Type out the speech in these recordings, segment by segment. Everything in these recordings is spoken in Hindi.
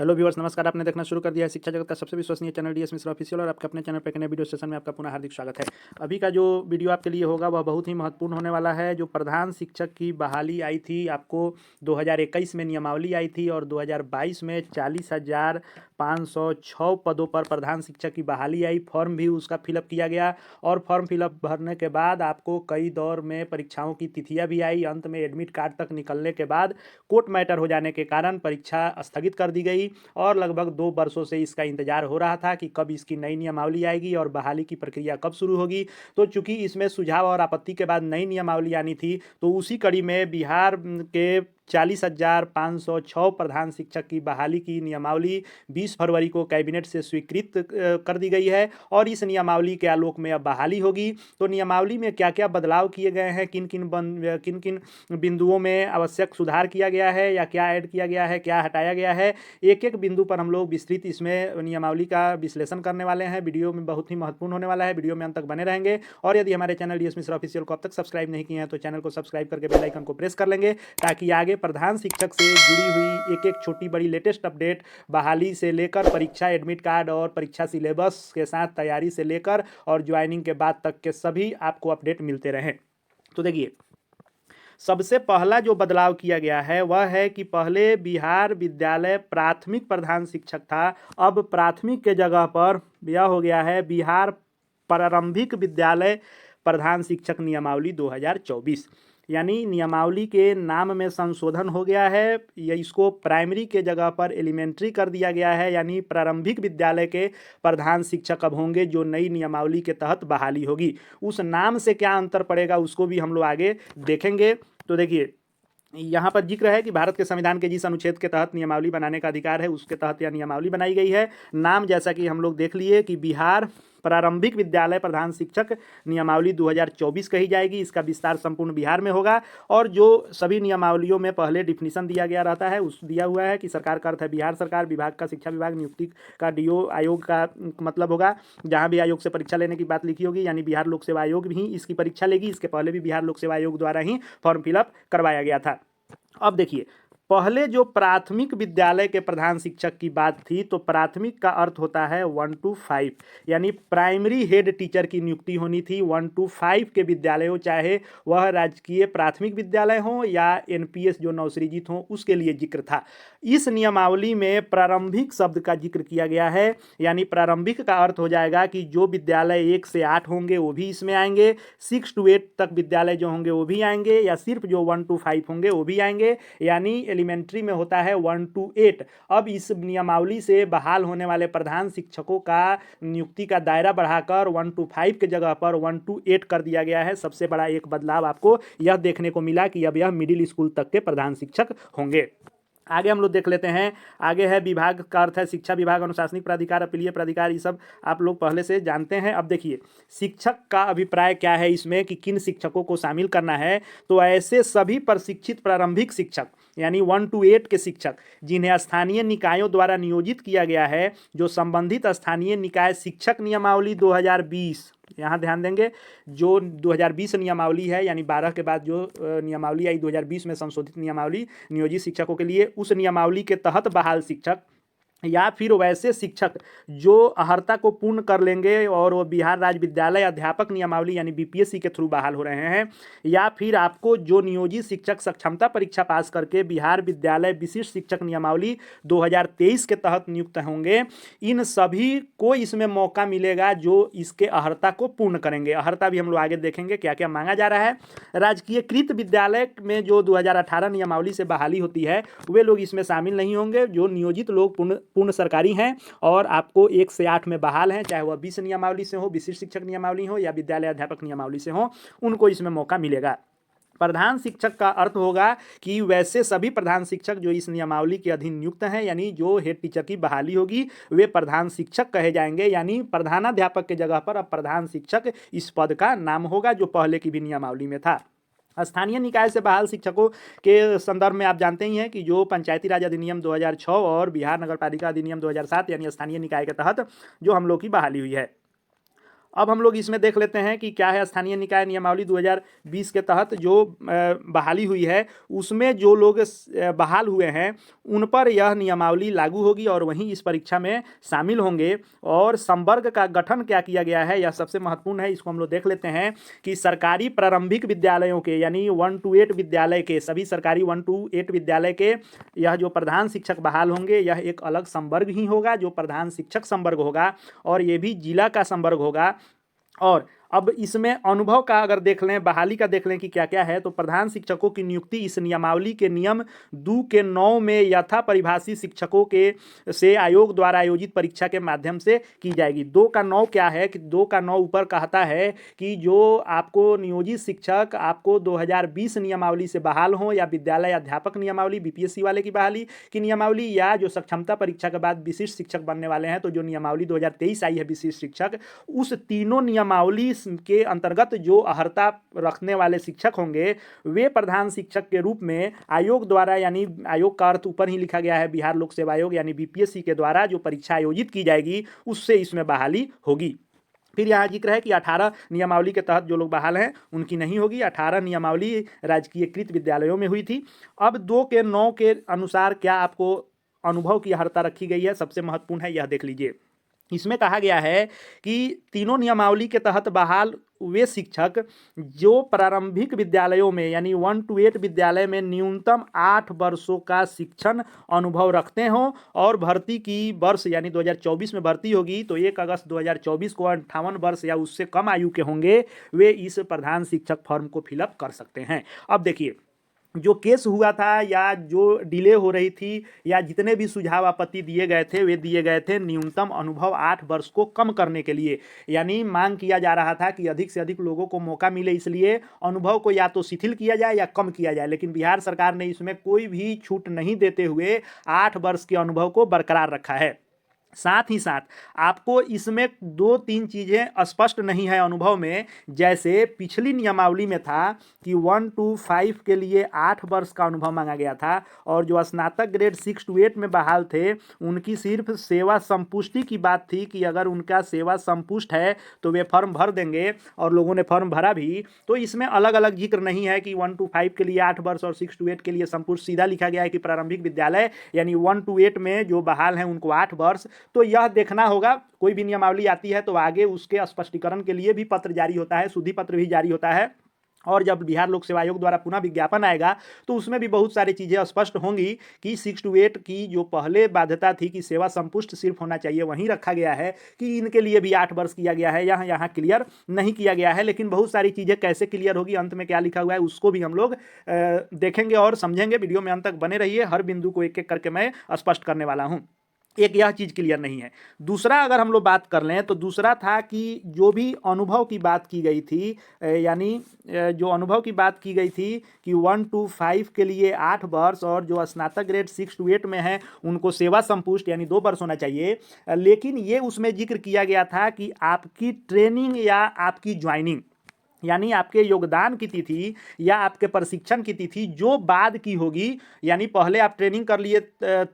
हेलो व्यूअर्स, नमस्कार। आपने देखना शुरू कर दिया है शिक्षा जगत का सबसे विश्वसनीय चैनल डीएस मिश्रा ऑफिशियल, और आपके अपने चैनल पे एक नए वीडियो सेशन में आपका पुनः हार्दिक स्वागत है। अभी का जो वीडियो आपके लिए होगा वह बहुत ही महत्वपूर्ण होने वाला है। जो प्रधान शिक्षक की बहाली आई थी, आपको 2021 में नियमावली आई थी और 2022 में 40,506 पदों पर प्रधान शिक्षक की बहाली आई। फॉर्म भी उसका फिलअप किया गया और फॉर्म फिलअप भरने के बाद आपको कई दौर में परीक्षाओं की तिथियां भी आई। अंत में एडमिट कार्ड तक निकलने के बाद कोर्ट मैटर हो जाने के कारण परीक्षा स्थगित कर दी गई और लगभग 2 वर्षों से इसका इंतजार हो रहा था कि कब इसकी नई नियमावली आएगी और बहाली की प्रक्रिया कब शुरू होगी। तो चूंकि इसमें सुझाव और आपत्ति के बाद नई नियमावली आनी थी, तो उसी कड़ी में बिहार के 40,506 प्रधान शिक्षक की बहाली की नियमावली 20 फरवरी को कैबिनेट से स्वीकृत कर दी गई है और इस नियमावली के आलोक में अब बहाली होगी। तो नियमावली में क्या क्या बदलाव किए गए हैं, किन किन बिंदुओं में आवश्यक सुधार किया गया है या क्या ऐड किया गया है, क्या हटाया गया है, एक एक बिंदु पर हम लोग विस्तृत इसमें नियमावली का विश्लेषण करने वाले हैं। वीडियो में बहुत ही महत्वपूर्ण होने वाला है, वीडियो में अंत तक बने रहेंगे। और यदि हमारे चैनल डीएस मिश्रा ऑफिशियल को अब तक सब्सक्राइब नहीं किए हैं तो चैनल को सब्सक्राइब करके बेल आइकन को प्रेस कर लेंगे, ताकि आगे प्रधान शिक्षक से जुड़ी हुई एक एक छोटी बड़ी लेटेस्ट अपडेट, बहाली से लेकर परीक्षा एडमिट कार्ड और परीक्षा सिलेबस के साथ तैयारी से लेकर और ज्वाइनिंग के बाद तक के सभी आपको अपडेट मिलते रहें। तो देखिए, सबसे पहला जो बदलाव किया गया है वह है कि पहले बिहार विद्यालय प्राथमिक प्रधान शिक्षक था, अब प्राथमिक के जगह पर यह हो गया है बिहार प्रारंभिक विद्यालय प्रधान शिक्षक नियमावली 2024। यानी नियमावली के नाम में संशोधन हो गया है। ये इसको प्राइमरी के जगह पर एलिमेंट्री कर दिया गया है, यानी प्रारंभिक विद्यालय के प्रधान शिक्षक अब होंगे जो नई नियमावली के तहत बहाली होगी। उस नाम से क्या अंतर पड़ेगा उसको भी हम लोग आगे देखेंगे। तो देखिए, यहाँ पर जिक्र है कि भारत के संविधान के जिस अनुच्छेद के तहत नियमावली बनाने का अधिकार है उसके तहत यह नियमावली बनाई गई है। नाम जैसा कि हम लोग देख लिए कि बिहार प्रारंभिक विद्यालय प्रधान शिक्षक नियमावली 2024 कही जाएगी। इसका विस्तार संपूर्ण बिहार में होगा और जो सभी नियमावलियों में पहले डिफिनीशन दिया गया रहता है उस दिया हुआ है कि सरकार का अर्थ है बिहार सरकार, विभाग का शिक्षा विभाग, नियुक्ति का डीओ आयोग का मतलब होगा। जहाँ भी आयोग से परीक्षा लेने की बात लिखी होगी यानी बिहार लोक सेवा आयोग भी इसकी परीक्षा लेगी। इसके पहले भी बिहार लोक सेवा आयोग द्वारा ही फॉर्म फिलअप करवाया गया था। अब देखिए, पहले जो प्राथमिक विद्यालय के प्रधान शिक्षक की बात थी, तो प्राथमिक का अर्थ होता है 1 to 5, यानी प्राइमरी हेड टीचर की नियुक्ति होनी थी 1 to 5 के विद्यालय हो, चाहे वह राजकीय प्राथमिक विद्यालय हो या एनपीएस जो नवसृजित हो, उसके लिए जिक्र था। इस नियमावली में प्रारंभिक शब्द का जिक्र किया गया है, यानी प्रारंभिक का अर्थ हो जाएगा कि जो विद्यालय 1 से 8 होंगे वो भी इसमें आएंगे, 6 to 8 तक विद्यालय जो होंगे वो भी आएंगे, या सिर्फ जो 1 to 5 होंगे वो भी आएंगे, यानी एलिमेंट्री में होता है 1 to 8। अब इस नियमावली से बहाल होने वाले प्रधान शिक्षकों का नियुक्ति का दायरा बढ़ाकर 1 to 5 के जगह पर 1 to 8 कर दिया गया है। सबसे बड़ा एक बदलाव आपको यह देखने को मिला कि अब यह मिडिल स्कूल तक के प्रधान शिक्षक होंगे। आगे हम लोग देख लेते हैं। आगे है विभाग का अर्थ है शिक्षा विभाग, अनुशासनिक प्राधिकार, अपीलीय प्राधिकार, ये सब आप लोग पहले से जानते हैं। अब देखिए, शिक्षक का अभिप्राय क्या है इसमें कि किन शिक्षकों को शामिल करना है। तो ऐसे सभी प्रशिक्षित प्रारंभिक शिक्षक यानी 1 to 8 के शिक्षक जिन्हें स्थानीय निकायों द्वारा नियोजित किया गया है, जो संबंधित स्थानीय निकाय शिक्षक नियमावली 2020, यहाँ ध्यान देंगे, जो 2020 नियमावली है यानी 12 के बाद जो नियमावली आई 2020 में संशोधित नियमावली नियोजित शिक्षकों के लिए, उस नियमावली के तहत बहाल शिक्षक या फिर वैसे शिक्षक जो अर्हता को पूर्ण कर लेंगे और वो बिहार राज्य विद्यालय अध्यापक नियमावली यानी बीपीएससी के थ्रू बहाल हो रहे हैं, या फिर आपको जो नियोजित शिक्षक सक्षमता परीक्षा पास करके बिहार विद्यालय विशिष्ट शिक्षक नियमावली 2023 के तहत नियुक्त होंगे, इन सभी को इसमें मौका मिलेगा जो इसके अर्हता को पूर्ण करेंगे। अर्हता भी हम लोग आगे देखेंगे क्या क्या मांगा जा रहा है। राजकीयकृत विद्यालय में जो 2018 नियमावली से बहाली होती है वे लोग इसमें शामिल नहीं होंगे। जो नियोजित लोग पूर्ण सरकारी हैं और आपको 1 से 8 में बहाल हैं, चाहे वह 20 नियमावली से हो, विशिष्ट शिक्षक नियमावली हो या विद्यालय अध्यापक नियमावली से हो, उनको इसमें मौका मिलेगा। प्रधान शिक्षक का अर्थ होगा कि वैसे सभी प्रधान शिक्षक जो इस नियमावली के अधीन नियुक्त हैं, यानी जो हेड टीचर की बहाली होगी वे प्रधान शिक्षक कहे जाएंगे, यानी प्रधानाध्यापक के जगह पर अब प्रधान शिक्षक इस पद का नाम होगा, जो पहले की भी नियमावली में था। स्थानीय निकाय से बहाल शिक्षकों के संदर्भ में आप जानते ही हैं कि जो पंचायती राज अधिनियम 2006 और बिहार नगर पालिका अधिनियम 2007 यानी स्थानीय निकाय के तहत जो हम लोग की बहाली हुई है। अब हम लोग इसमें देख लेते हैं कि क्या है स्थानीय निकाय नियमावली 2020 के तहत जो बहाली हुई है, उसमें जो लोग बहाल हुए हैं उन पर यह नियमावली लागू होगी और वहीं इस परीक्षा में शामिल होंगे। और संवर्ग का गठन क्या किया गया है, यह सबसे महत्वपूर्ण है, इसको हम लोग देख लेते हैं कि सरकारी प्रारंभिक विद्यालयों के यानी 1 to 8 विद्यालय के, सभी सरकारी 1 to 8 विद्यालय के यह जो प्रधान शिक्षक बहाल होंगे, यह एक अलग संवर्ग ही होगा जो प्रधान शिक्षक संवर्ग होगा और ये भी जिला का संवर्ग होगा। और अब इसमें अनुभव का अगर देख लें, बहाली का देख लें कि क्या क्या है, तो प्रधान शिक्षकों की नियुक्ति इस नियमावली के नियम 2 के 9 में यथा परिभाषित शिक्षकों के से आयोग द्वारा आयोजित परीक्षा के माध्यम से की जाएगी। 2 का 9 क्या है कि 2 का 9 ऊपर कहता है कि जो आपको नियोजित शिक्षक आपको 2020 नियमावली से बहाल हों या विद्यालय अध्यापक नियमावली बीपीएससी वाले की बहाली की नियमावली या जो सक्षमता परीक्षा के बाद विशिष्ट शिक्षक बनने वाले हैं, तो जो नियमावली 2023 आई है विशिष्ट शिक्षक, उस तीनों नियमावली के अंतर्गत जो अर्हता रखने वाले शिक्षक होंगे वे प्रधान शिक्षक के रूप में आयोग द्वारा, यानी आयोग का अर्थ ऊपर ही लिखा गया है बिहार लोक सेवा आयोग यानी बीपीएससी के द्वारा जो परीक्षा आयोजित की जाएगी उससे इसमें बहाली होगी। फिर यहाँ जिक्र है कि 18 नियमावली के तहत जो लोग बहाल हैं उनकी नहीं होगी। 18 नियमावली राजकीयकृत विद्यालयों में हुई थी। अब 2 के 9 के अनुसार क्या आपको अनुभव की अर्हता रखी गई है, सबसे महत्वपूर्ण है, यह देख लीजिए। इसमें कहा गया है कि तीनों नियमावली के तहत बहाल वे शिक्षक जो प्रारंभिक विद्यालयों में यानी 1 to 8 विद्यालय में न्यूनतम 8 वर्षों का शिक्षण अनुभव रखते हों और भर्ती की वर्ष यानी 2024 में भर्ती होगी तो 1 अगस्त 2024 को 58 वर्ष या उससे कम आयु के होंगे, वे इस प्रधान शिक्षक फॉर्म को फिलअप कर सकते हैं। अब देखिए, जो केस हुआ था या जो डिले हो रही थी या जितने भी सुझाव आपत्ति दिए गए थे वे दिए गए थे न्यूनतम अनुभव 8 वर्ष को कम करने के लिए। यानी मांग किया जा रहा था कि अधिक से अधिक लोगों को मौका मिले, इसलिए अनुभव को या तो शिथिल किया जाए या कम किया जाए। लेकिन बिहार सरकार ने इसमें कोई भी छूट नहीं देते हुए 8 वर्ष के अनुभव को बरकरार रखा है। साथ ही साथ आपको इसमें 2-3 चीज़ें स्पष्ट नहीं है अनुभव में। जैसे पिछली नियमावली में था कि 1 to 5 के लिए 8 वर्ष का अनुभव मांगा गया था और जो स्नातक ग्रेड 6 to 8 में बहाल थे उनकी सिर्फ सेवा संपुष्टि की बात थी कि अगर उनका सेवा संपुष्ट है तो वे फॉर्म भर देंगे और लोगों ने फॉर्म भरा भी। तो इसमें अलग अलग जिक्र नहीं है कि 1 to 5 के लिए 8 वर्ष और 6 to 8 के लिए संपुष्ट। सीधा लिखा गया है कि प्रारंभिक विद्यालय यानी 1 to 8 में जो बहाल हैं उनको 8 वर्ष। तो यह देखना होगा, कोई भी नियमावली आती है तो आगे उसके स्पष्टीकरण के लिए भी पत्र जारी होता है, शुद्धि पत्र भी जारी होता है। और जब बिहार लोक सेवा आयोग द्वारा पुनः विज्ञापन आएगा तो उसमें भी बहुत सारी चीज़ें स्पष्ट होंगी कि 6 to 8 की जो पहले बाध्यता थी कि सेवा संपुष्ट सिर्फ होना चाहिए वहीं रखा गया है कि इनके लिए भी 8 वर्ष किया गया है, यहाँ क्लियर नहीं किया गया है। लेकिन बहुत सारी चीज़ें कैसे क्लियर होगी, अंत में क्या लिखा हुआ है उसको भी हम लोग देखेंगे और समझेंगे। वीडियो में अंत तक बने रहिए, हर बिंदु को एक एक करके मैं स्पष्ट करने वाला हूँ। एक यह चीज़ क्लियर नहीं है। दूसरा अगर हम लोग बात कर लें तो दूसरा था कि जो भी अनुभव की बात की गई थी, यानी जो अनुभव की बात की गई थी कि 1 to 5 के लिए 8 वर्ष और जो स्नातक ग्रेड 6 to 8 में है उनको सेवा संपुष्ट यानी 2 वर्ष होना चाहिए। लेकिन ये उसमें जिक्र किया गया था कि आपकी ट्रेनिंग या आपकी ज्वाइनिंग यानी आपके योगदान की तिथि या आपके प्रशिक्षण की तिथि जो बाद की होगी, यानी पहले आप ट्रेनिंग कर लिए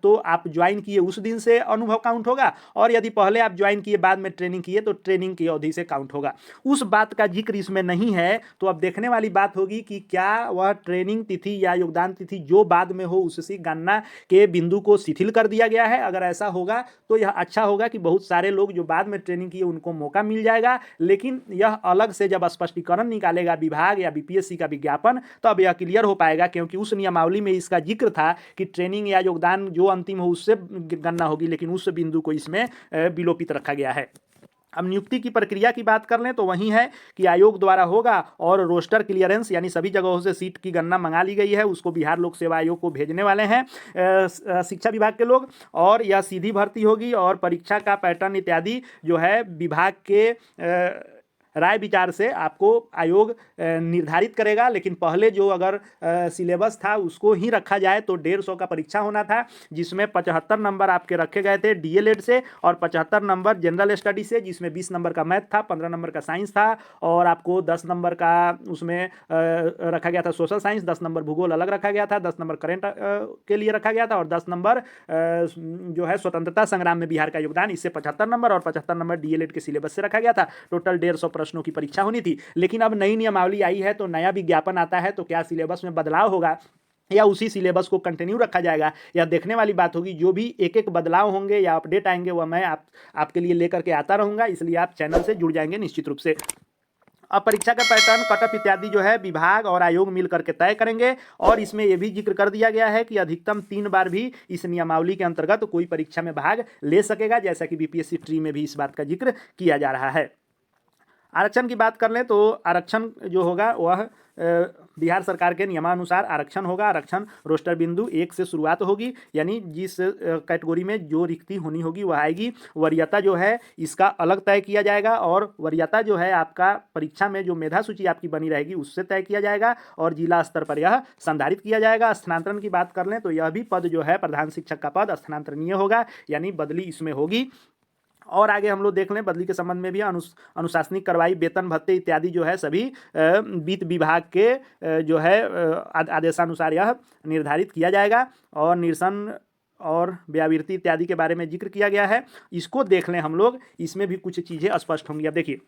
तो आप ज्वाइन किए उस दिन से अनुभव काउंट होगा, और यदि पहले आप ज्वाइन किए बाद में ट्रेनिंग किए तो ट्रेनिंग की अवधि से काउंट होगा। उस बात का जिक्र इसमें नहीं है। तो अब देखने वाली बात होगी कि क्या वह ट्रेनिंग तिथि या योगदान तिथि जो बाद में हो उससे गणना के बिंदु को शिथिल कर दिया गया है। अगर ऐसा होगा तो यह अच्छा होगा कि बहुत सारे लोग जो बाद में ट्रेनिंग किए उनको मौका मिल जाएगा। लेकिन यह अलग से जब स्पष्टीकरण निकालेगा विभाग या बीपीएससी का विज्ञापन तब यह क्लियर हो पाएगा, क्योंकि उस नियमावली में इसका जिक्र था कि ट्रेनिंग या योगदान जो अंतिम हो उससे गणना होगी, लेकिन उस बिंदु को इसमें विलोपित रखा गया है। अब नियुक्ति की प्रक्रिया की बात कर लें तो वही है कि आयोग द्वारा होगा और रोस्टर क्लियरेंस यानी सभी जगहों से सीट की गणना मंगा ली गई है, उसको बिहार लोक सेवा आयोग को भेजने वाले हैं शिक्षा विभाग के लोग, और यह सीधी भर्ती होगी और परीक्षा का पैटर्न इत्यादि जो है विभाग के राय विचार से आपको आयोग निर्धारित करेगा। लेकिन पहले जो अगर सिलेबस था उसको ही रखा जाए तो 150 का परीक्षा होना था, जिसमें 75 नंबर आपके रखे गए थे डीएलएड से और 75 नंबर जनरल स्टडी से, जिसमें 20 नंबर का मैथ था, 15 नंबर का साइंस था और आपको 10 नंबर का उसमें रखा गया था सोशल साइंस, 10 नंबर भूगोल अलग रखा गया था, 10 नंबर करेंट के लिए रखा गया था और 10 नंबर जो है स्वतंत्रता संग्राम में बिहार का योगदान, इससे 75 नंबर और 75 नंबर डीएलएड के सिलेबस से रखा गया था। टोटल 150 प्रश्नों की परीक्षा होनी थी। लेकिन अब नई नियमावली आई है तो नया विज्ञापन आता है, तो क्या सिलेबस में बदलाव होगा या उसी सिलेबस को कंटिन्यू रखा जाएगा, या देखने वाली बात होगी। जो भी एक एक बदलाव होंगे या अपडेट आएंगे वह मैं आपके लिए लेकर के आता रहूँगा, इसलिए आप चैनल से जुड़ जाएंगे निश्चित रूप से। अब परीक्षा का पैटर्न, कटअप इत्यादि जो है विभाग और आयोग मिल करके तय करेंगे और इसमें यह भी जिक्र कर दिया गया है कि अधिकतम 3 बार भी इस नियमावली के अंतर्गत कोई परीक्षा में भाग ले सकेगा, जैसा कि बीपीएससी ट्री में भी इस बात का जिक्र किया जा रहा है। आरक्षण की बात कर लें तो आरक्षण जो होगा वह बिहार सरकार के नियमानुसार आरक्षण होगा। आरक्षण रोस्टर बिंदु 1 से शुरुआत होगी, यानी जिस कैटेगरी में जो रिक्ति होनी होगी वह आएगी। वरीयता जो है इसका अलग तय किया जाएगा और वरीयता जो है आपका परीक्षा में जो मेधा सूची आपकी बनी रहेगी उससे तय किया जाएगा और जिला स्तर पर यह संधारित किया जाएगा। स्थानांतरण की बात कर लें तो यह भी पद जो है प्रधान शिक्षक का पद स्थानांतरणीय होगा, यानी बदली इसमें होगी। और आगे हम लोग देख लें बदली के संबंध में भी अनुशासनिक कार्रवाई, वेतन भत्ते इत्यादि जो है सभी वित्त विभाग के जो है आदेशानुसार यह निर्धारित किया जाएगा। और निरसन और व्यावृत्ति इत्यादि के बारे में जिक्र किया गया है, इसको देख लें हम लोग, इसमें भी कुछ चीज़ें स्पष्ट होंगी। अब देखिए,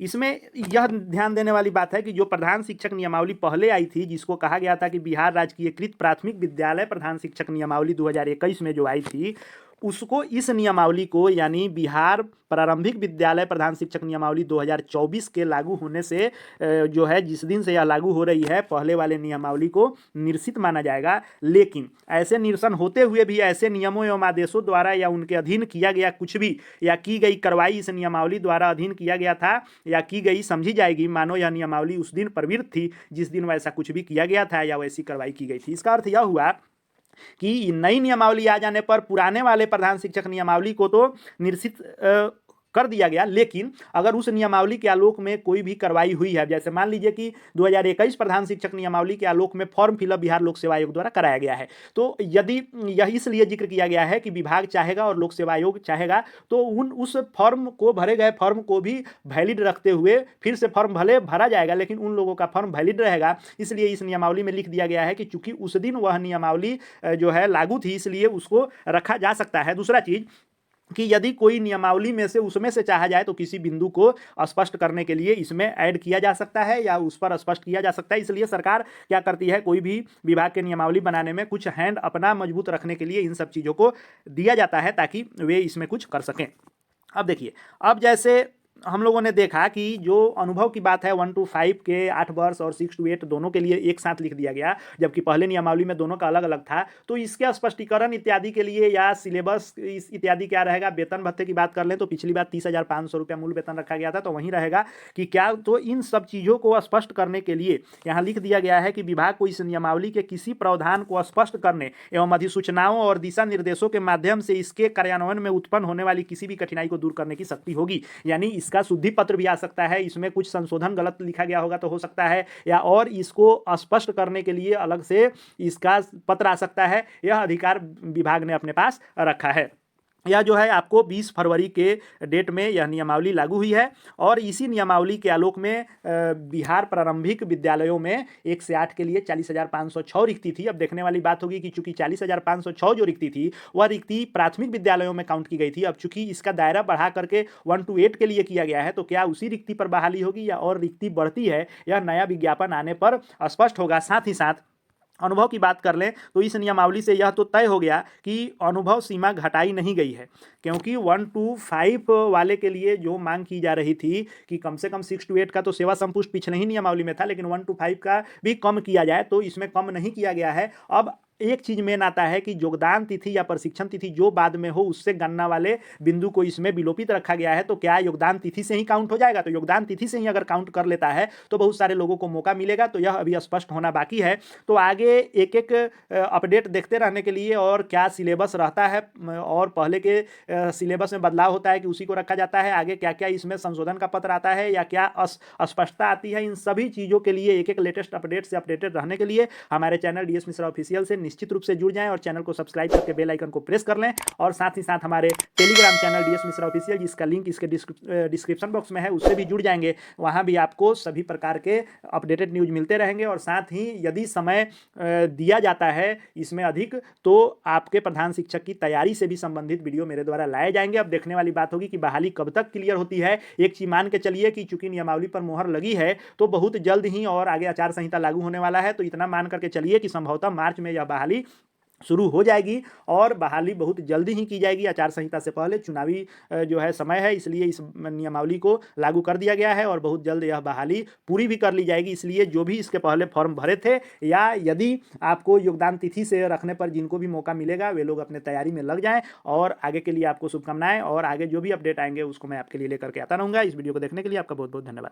इसमें यह ध्यान देने वाली बात है कि जो प्रधान शिक्षक नियमावली पहले आई थी, जिसको कहा गया था कि बिहार राजकीयकृत प्राथमिक विद्यालय प्रधान शिक्षक नियमावली 2021 में जो आई थी, उसको इस नियमावली को यानी बिहार प्रारंभिक विद्यालय प्रधान शिक्षक नियमावली 2024 के लागू होने से जो है जिस दिन से यह लागू हो रही है, पहले वाले नियमावली को निरसित माना जाएगा। लेकिन ऐसे निरसन होते हुए भी ऐसे नियमों एवं आदेशों द्वारा या उनके अधीन किया गया कुछ भी या की गई कार्रवाई इस नियमावली द्वारा अधीन किया गया था या की गई समझी जाएगी, मानो यह नियमावली उस दिन प्रवृत्त थी जिस दिन वैसा कुछ भी किया गया था या वैसी कार्रवाई की गई थी। इसका अर्थ यह हुआ कि नई नियमावली आ जाने पर पुराने वाले प्रधान शिक्षक नियमावली को तो निरसित कर दिया गया, लेकिन अगर उस नियमावली के आलोक में कोई भी कार्रवाई हुई है, जैसे मान लीजिए कि 2021 प्रधान शिक्षक नियमावली के आलोक में फॉर्म फिलअप बिहार लोक सेवा आयोग द्वारा कराया गया है, तो यदि यह इसलिए जिक्र किया गया है कि विभाग चाहेगा और लोक सेवा आयोग चाहेगा तो उस फॉर्म को, भरे गए फॉर्म को भी वैलिड रखते हुए फिर से फॉर्म भले भरा जाएगा लेकिन उन लोगों का फॉर्म वैलिड रहेगा। इसलिए इस नियमावली में लिख दिया गया है कि चूंकि उस दिन वह नियमावली जो है लागू थी, इसलिए उसको रखा जा सकता है। दूसरा चीज कि यदि कोई नियमावली में से उसमें से चाहा जाए तो किसी बिंदु को स्पष्ट करने के लिए इसमें ऐड किया जा सकता है या उस पर स्पष्ट किया जा सकता है। इसलिए सरकार क्या करती है, कोई भी विभाग के नियमावली बनाने में कुछ हैंड अपना मजबूत रखने के लिए इन सब चीज़ों को दिया जाता है ताकि वे इसमें कुछ कर सकें। अब देखिए, अब जैसे हम लोगों ने देखा कि जो अनुभव की बात है 1 to 5 के 8 वर्ष और 6 to 8 दोनों के लिए एक साथ लिख दिया गया, जबकि पहले नियमावली में दोनों का अलग अलग था। तो इसके स्पष्टीकरण इत्यादि के लिए या सिलेबस इत्यादि क्या रहेगा। वेतन भत्ते की बात कर लें तो पिछली बार 30,500 रुपया मूल वेतन रखा गया था, तो वहीं रहेगा कि क्या। तो इन सब चीज़ों को स्पष्ट करने के लिए यहाँ लिख दिया गया है कि विभाग को इस नियमावली के किसी प्रावधान को स्पष्ट करने एवं अधिसूचनाओं और दिशा निर्देशों के माध्यम से इसके कार्यान्वयन में उत्पन्न होने वाली किसी भी कठिनाई को दूर करने की शक्ति होगी। यानी इसका शुद्धि पत्र भी आ सकता है, इसमें कुछ संशोधन गलत लिखा गया होगा तो हो सकता है, या और इसको स्पष्ट करने के लिए अलग से इसका पत्र आ सकता है। यह अधिकार विभाग ने अपने पास रखा है। यह जो है आपको 20 फरवरी के डेट में यह नियमावली लागू हुई है और इसी नियमावली के आलोक में बिहार प्रारंभिक विद्यालयों में 1 से 8 के लिए 40,506 रिक्ति थी। अब देखने वाली बात होगी कि चूंकि 40,506 जो रिक्ति थी वह रिक्ति प्राथमिक विद्यालयों में काउंट की गई थी। अब चूंकि इसका दायरा बढ़ा करके 1 to 8 के लिए किया गया है, तो क्या उसी रिक्ति पर बहाली होगी या और रिक्ति बढ़ती है, यह नया विज्ञापन आने पर स्पष्ट होगा। साथ ही साथ अनुभव की बात कर लें तो इस नियमावली से यह तो तय हो गया कि अनुभव सीमा घटाई नहीं गई है, क्योंकि 1 to 5 वाले के लिए जो मांग की जा रही थी कि कम से कम 6 to 8 का तो सेवा संपुष्ट पिछले ही नियमावली में था, लेकिन 1 to 5 का भी कम किया जाए, तो इसमें कम नहीं किया गया है। अब एक चीज़ मेन आता है कि योगदान तिथि या प्रशिक्षण तिथि जो बाद में हो उससे गणना वाले बिंदु को इसमें विलोपित रखा गया है। तो क्या योगदान तिथि से ही काउंट हो जाएगा? तो योगदान तिथि से ही अगर काउंट कर लेता है तो बहुत सारे लोगों को मौका मिलेगा। तो यह अभी स्पष्ट होना बाकी है। तो आगे एक एक अपडेट देखते रहने के लिए और क्या सिलेबस रहता है और पहले के सिलेबस में बदलाव होता है कि उसी को रखा जाता है, आगे क्या क्या इसमें संशोधन का पत्र आता है या क्या अस्पष्टता आती है, इन सभी चीज़ों के लिए एक एक लेटेस्ट अपडेट से अपडेटेड रहने के लिए हमारे चैनल डीएस मिश्रा ऑफिशियल से निश्चित रूप से जुड़ जाएं और चैनल को सब्सक्राइब करके बेल आइकन को प्रेस कर लें। और साथ ही साथ हमारे Telegram channel DS Mishra official, जिसका लिंक इसके डिस्क्रिप्शन बॉक्स में है, उससे भी जुड़ जाएंगे। वहाँ भी आपको सभी प्रकार के अपडेटेड न्यूज मिलते रहेंगे। और साथ ही यदि समय दिया जाता है इसमें अधिक तो आपके प्रधान शिक्षक की तैयारी से भी संबंधित वीडियो मेरे द्वारा लाए जाएंगे। अब देखने वाली बात होगी कि बहाली कब तक क्लियर होती है। एक चीज मान के चलिए कि चूंकि नियमावली पर मोहर लगी है तो बहुत जल्द ही और आगे आचार संहिता लागू होने वाला है, तो इतना मान करके चलिए कि संभवतः मार्च में यह बहाली शुरू हो जाएगी और बहाली बहुत जल्दी ही की जाएगी। आचार संहिता से पहले चुनावी जो है समय है, इसलिए इस नियमावली को लागू कर दिया गया है और बहुत जल्द यह बहाली पूरी भी कर ली जाएगी। इसलिए जो भी इसके पहले फॉर्म भरे थे या यदि आपको योगदान तिथि से रखने पर जिनको भी मौका मिलेगा वे लोग अपने तैयारी में लग जाएं। और आगे के लिए आपको शुभकामनाएं और आगे जो भी अपडेट आएंगे उसको मैं आपके लिए लेकर के आता रहूँगा। इस वीडियो को देखने के लिए आपका बहुत बहुत धन्यवाद।